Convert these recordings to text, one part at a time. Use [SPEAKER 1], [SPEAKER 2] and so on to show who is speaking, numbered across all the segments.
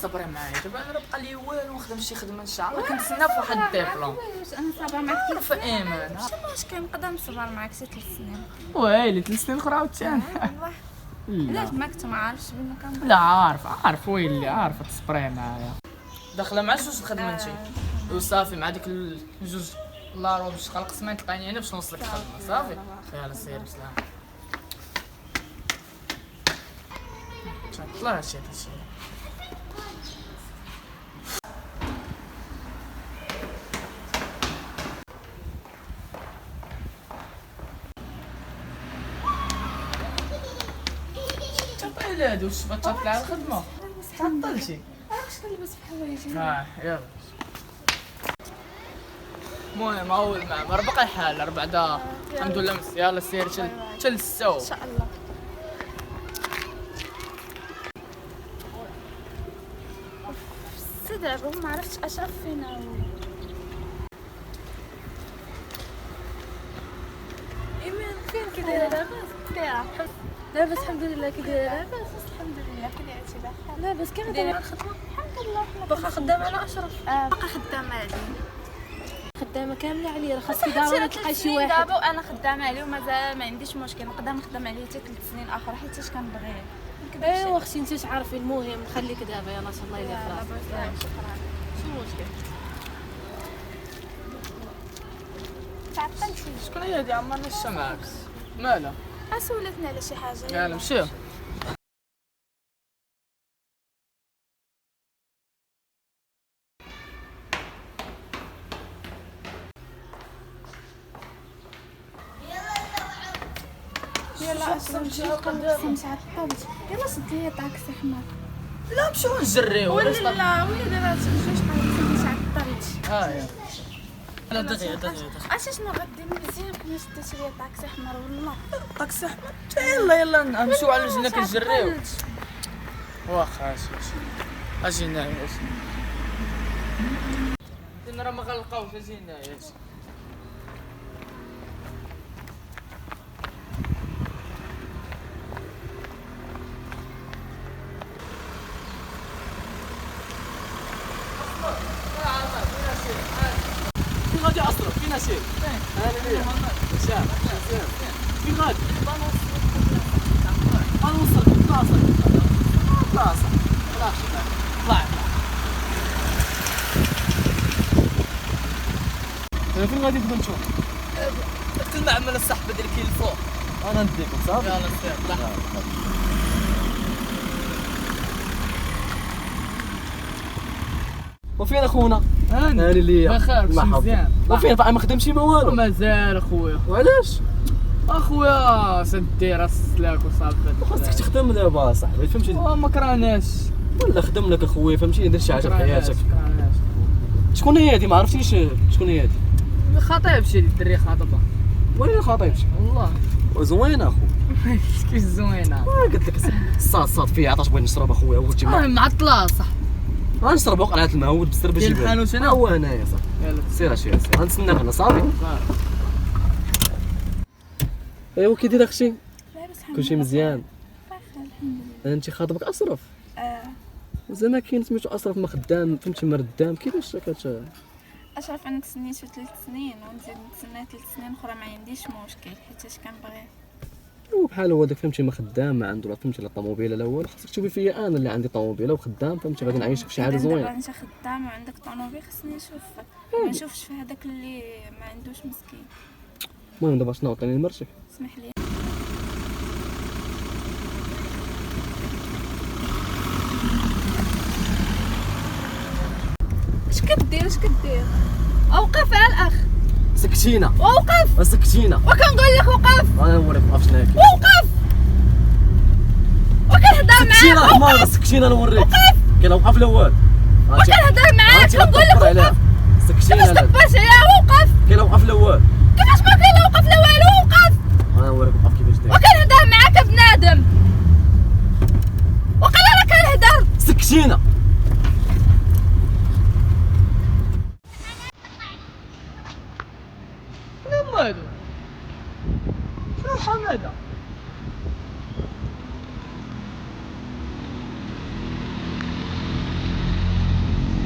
[SPEAKER 1] صبري معايا دابا انا راه بقى لي والو نخدم شي خدمه ان شاء الله كنتسنى في واحد الدبلوم.
[SPEAKER 2] واش انا صابره معاك
[SPEAKER 1] عارف ايمان
[SPEAKER 2] واش كنقدر نصبر معاك شي 3 سنين
[SPEAKER 1] ويلي 3 سنين اخرى عاوتاني.
[SPEAKER 2] والله علاش ما كنت ما عارفش بان كنبغي
[SPEAKER 1] لا عارف ويلي عارفه تصبري معايا داخله مع جوج خدمتي وصافي مع ديك الجوج الله راه باش خلق سمعت تلقاني هنا باش نوصلك الخدمه صافي. يلا سير بسلام. طلع هادشي تعطي هادو واش تطلع على الخدمه تعطلتي
[SPEAKER 2] علاش كنلبس في حوايجي
[SPEAKER 1] يلا. المهم اول ما بقى الحال بعدا الحمد لله يلا سير تل السو
[SPEAKER 2] ان شاء الله. دابا ما عرفتش اشرف فين هو. ايمان فين كي دايره لاباس؟ لاباس الحمد لله. كي دايره لاباس؟ الحمد لله. كي دايرتي بحال لاباس؟ كيف دايره الخدمه؟ الحمد لله. باقا خدامه على اشرف؟ باقا خدامه عليه. خدامه كامله عليه، راه خاصك ضروري تلقاي شي واحد. دابا وانا خدامه عليه ومازال ما عنديش مشكل، نقدر نخدم عليه حتى 3 سنين اخرى حيت كنبغيه. ايوا اختي انت تعرفي المهم خليك دابا يلاه الله يليق راسك. شكرا. شو المشكل؟ تعطلتي.
[SPEAKER 1] شكون هي هادي عمرني شتا معاك مالها؟
[SPEAKER 2] سولتني على شي حاجه.
[SPEAKER 1] يلا نمشيو.
[SPEAKER 2] يلا نمشيو تعطلت. يلا سدي طاكسي حمار.
[SPEAKER 1] لا نمشيو نجريو
[SPEAKER 2] ولا دابا شويه تعطلت.
[SPEAKER 1] لا دغيا
[SPEAKER 2] عرفتي شنو غدير مزيان كون شديتي ليا طاكسي حمار والله.
[SPEAKER 1] طاكسي احمر يلا نمشيو على جنة كنجريو. واخا اجي هنايا انا راه ما غنلقاوش. اجي هنايا فين غادي اصرف؟ فين شي؟ انا ليا هشام فين غادي؟ غنوصل بلاصه طلع فين غادي دابا نشوف؟ داك المعمل الصاحبه ديال كاين الفوق انا نديكم صافي. يلا سير طلع.
[SPEAKER 3] وفين اخونا؟
[SPEAKER 1] هاني
[SPEAKER 3] ليا
[SPEAKER 1] بخير مزيان.
[SPEAKER 3] وفين باقي ما خدمتش ما والو؟
[SPEAKER 1] مازال اخويا.
[SPEAKER 3] وعلاش؟
[SPEAKER 1] اخويا سدير السلاك وصافي.
[SPEAKER 3] خاصك تخدم دابا صاحبي فهمتي؟
[SPEAKER 1] ما كرهناش
[SPEAKER 3] ولا خدم لك اخويا فهمتي دير شي حاجه في حياتك.
[SPEAKER 1] كرهناش.
[SPEAKER 3] شكون هي هادي ما عرفتيش شكون هي هادي؟
[SPEAKER 1] خطيبتي الدري خاطبه
[SPEAKER 3] وين خطيبتي؟
[SPEAKER 1] والله
[SPEAKER 3] وزوينه اخو.
[SPEAKER 1] كيف زوينه.
[SPEAKER 3] قلت لك صاد فيها عطاش بغيت نشرب اخويا وجبتي
[SPEAKER 1] معطله صح.
[SPEAKER 3] غنشربوا قلعه الماء بالسرب
[SPEAKER 1] ديال
[SPEAKER 3] جيب
[SPEAKER 1] الحانوت هنا؟
[SPEAKER 3] هو هنايا صاحبي.
[SPEAKER 1] يلا
[SPEAKER 3] سير سير غنتسناك هنا صافي. ايوا كي داير اختي؟ كلشي مزيان؟ انت خاطبك اشرف؟ زعما كاين سميتو اشرف ما خدام فهمتي ما ردام كيفاش
[SPEAKER 2] اشرف انا تسنيتو 3 سنين ونزيد نتسنى 3 سنين اخرى ما عنديش مشكل حيت كنبغي.
[SPEAKER 3] بحال هو داك فهمتي ما خدام ما عنده لا فهمتي لا طوموبيله لا والو. خاصك تشوفي فيا انا اللي عندي طوموبيله وخدام فهمتي غادي نعيشك في شي حاجه زوينه.
[SPEAKER 2] دابا انت خدام وعندك طوموبيل خصني نشوفك ما نشوفش في هذاك اللي ما عندوش مسكين.
[SPEAKER 3] المهم دابا شنو عطيني مرشك؟
[SPEAKER 2] اسمح لي. اش كدير اوقف على الاخ.
[SPEAKER 3] سكتينا
[SPEAKER 2] وقف
[SPEAKER 3] سكتينا
[SPEAKER 2] وكنقول لك وقف.
[SPEAKER 3] انا نوريك وقف شنو كاين.
[SPEAKER 2] وقف وكنهضر
[SPEAKER 3] سكتينا
[SPEAKER 2] معاك.
[SPEAKER 3] حمار سكتينا نوريك. كاين وقف الاول
[SPEAKER 2] وكنهضر معاك كنقول لك وقف.
[SPEAKER 3] سكتينا
[SPEAKER 2] كيفاش تكبرت عليها؟ وقف.
[SPEAKER 3] كاين وقف الاول.
[SPEAKER 2] كيفاش ما كاين لا وقف لا والو؟ وقف.
[SPEAKER 3] انا نوريك وقف كيفاش داير.
[SPEAKER 2] وكنهضر معاك بنادم وقال راه كنهضر.
[SPEAKER 3] سكتينا
[SPEAKER 1] شنو هادو؟ شنو حماده؟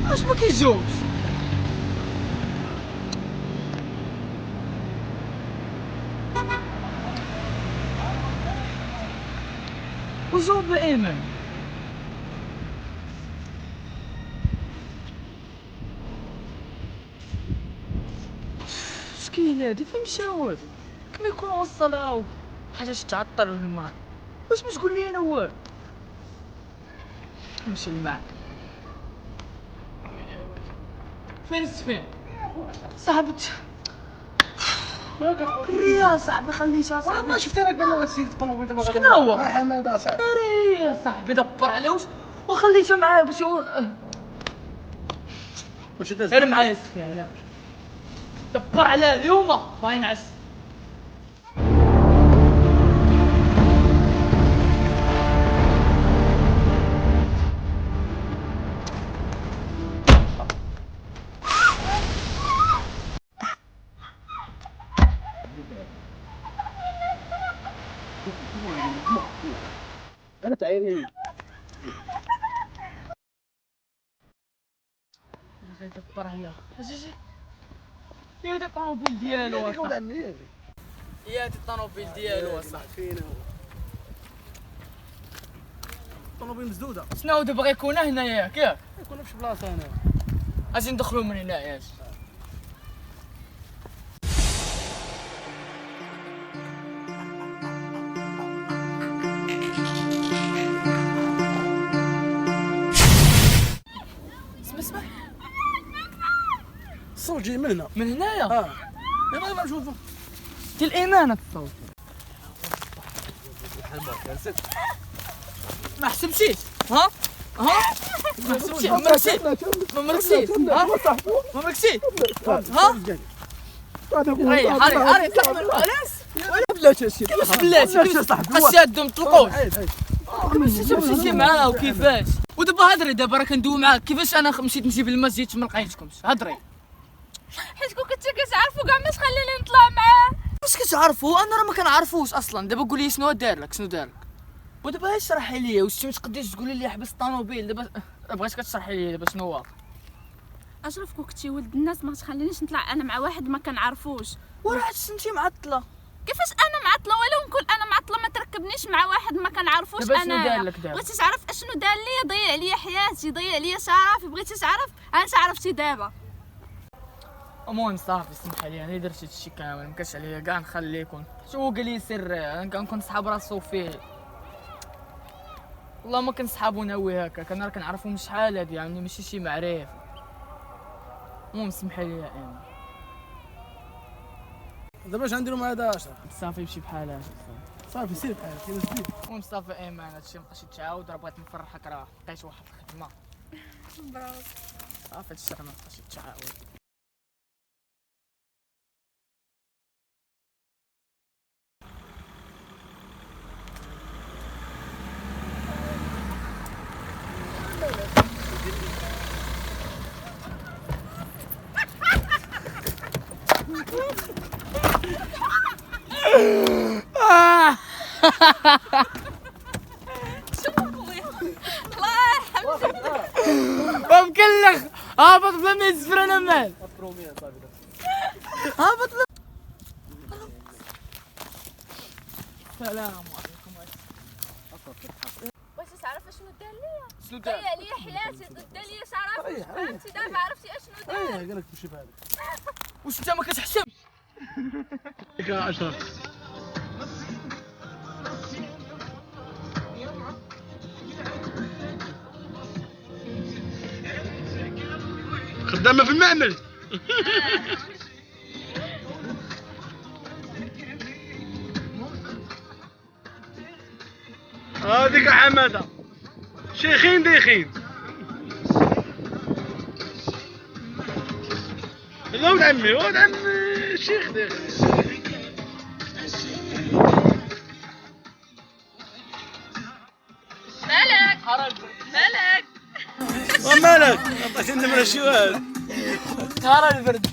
[SPEAKER 1] واش ما كيجاوبش؟ وجاوب ايمن. مسكين هادي فين مشاو؟ كما يكون وصلها حاجه تعطل الماء. واش ما تقول لي انا والو؟ نمشي معاه. فين السفين؟ صاحبتي يا صاحبي خليتها صاحبي.
[SPEAKER 3] ما شفت انا قبل ما سيت الطوموبيل دابا
[SPEAKER 1] شكون هو؟
[SPEAKER 3] حماده صاحبي.
[SPEAKER 1] يا صاحبي دبر عليه وخليته معاه باش
[SPEAKER 3] واش داز؟
[SPEAKER 1] غير معايا السفين. دبر عليه اليوم باين عس.
[SPEAKER 3] انا تعيري
[SPEAKER 1] دبر عليه. اجي يا هادي الطوموبيل ديالو
[SPEAKER 3] عمي.
[SPEAKER 1] يا هادي الطوموبيل ديالو اصاحبي.
[SPEAKER 3] فين هو؟ الطوموبيل مسدوده.
[SPEAKER 1] شنو دابا بغا يكون هنايا ياك
[SPEAKER 3] يكون في شي بلاصه هنا.
[SPEAKER 1] اجي ندخلو من هنا ياك. اسمع
[SPEAKER 3] الصوت جاي من هنا.
[SPEAKER 1] من هنايا
[SPEAKER 3] يلا يلا نشوفو.
[SPEAKER 1] ديال الامانه الصوت. ما حسبتيش ها ما حسبتيش ما مركزتيش ما مركزتيش ما مركزتيش ها هاري طلع من علاش
[SPEAKER 3] بلاتي السيد.
[SPEAKER 1] كيفاش بلاتي خاص يادو مطلقوش مشيتي معاه وكيفاش ودابا هضري دابا راه كندوي معاك كيفاش انا مشيت نجيب المسجد ما لقيتكمش هضري
[SPEAKER 2] حيت كنتو كتعرفوا كاع ما تخليني نطلع معاه.
[SPEAKER 1] واش كتعرفوا انا راه ما كنعرفوش اصلا دابا قول لي شنو دار لك ودابا اشرحي لي واش ما تقدريش تقولي لي حبس الطوموبيل دابا بغيتك تشرحي لي دابا شنو واقع.
[SPEAKER 2] اشرف كنتي ولد الناس ما تخلينيش نطلع انا مع واحد ما كنعرفوش.
[SPEAKER 1] وراه انتي معطله
[SPEAKER 2] كيفاش انا معطله ولو نكون انا معطله ما تركبنيش مع واحد ما كنعرفوش.
[SPEAKER 1] دابا شنو
[SPEAKER 2] انا
[SPEAKER 1] دار لك دابا؟
[SPEAKER 2] بغيتي تعرف اشنو دار لي؟ ضيع لي حياتي ضيع لي شرفي. بغيتي تعرف انت عرفتي دابا.
[SPEAKER 1] المهم صافي سمح لي انا درت هادشي كامل مكانش عليا كاع نخليكم حتى هو قال لي سر انا كنصحاب راسو فيه والله ما كنصحابو ناوي هكا انا راه كنعرفو من شحال هادي يعني ماشي شي معرفه. المهم سمح لي يا ايمن
[SPEAKER 3] دابا اش غنديرو مع هذا اشرف؟
[SPEAKER 1] صافي مشي بحال هكا
[SPEAKER 3] صافي سير بحالك كاين سير.
[SPEAKER 1] المهم صافي ايمن هادشي مابقاش يتعاود راه بغيت نفرحك راه لقيت واحد الخدمه
[SPEAKER 2] برافو.
[SPEAKER 1] صافي هادشي راه مابقاش يتعاود. مكلخ هابط بلا ما يزفر انا مال هابط السلام عليكم.
[SPEAKER 2] بغيتي تعرف اشنو دار ليا؟
[SPEAKER 1] شنو دار؟
[SPEAKER 2] ضيع لي حياتي دار لي شرفي. فهمتي دابا عرفتي اشنو دار.
[SPEAKER 3] قال لك تمشي بحالك.
[SPEAKER 1] واش انت ما كتحشمش؟
[SPEAKER 3] يا اشرف خدامه في المعمل. هذيك حماده شيخين ديخين. لا ولد عمي ولد عمي الشيخ ديخين.
[SPEAKER 2] مالك
[SPEAKER 3] ومالك عطيتني من شي واحد.
[SPEAKER 1] نهار البرد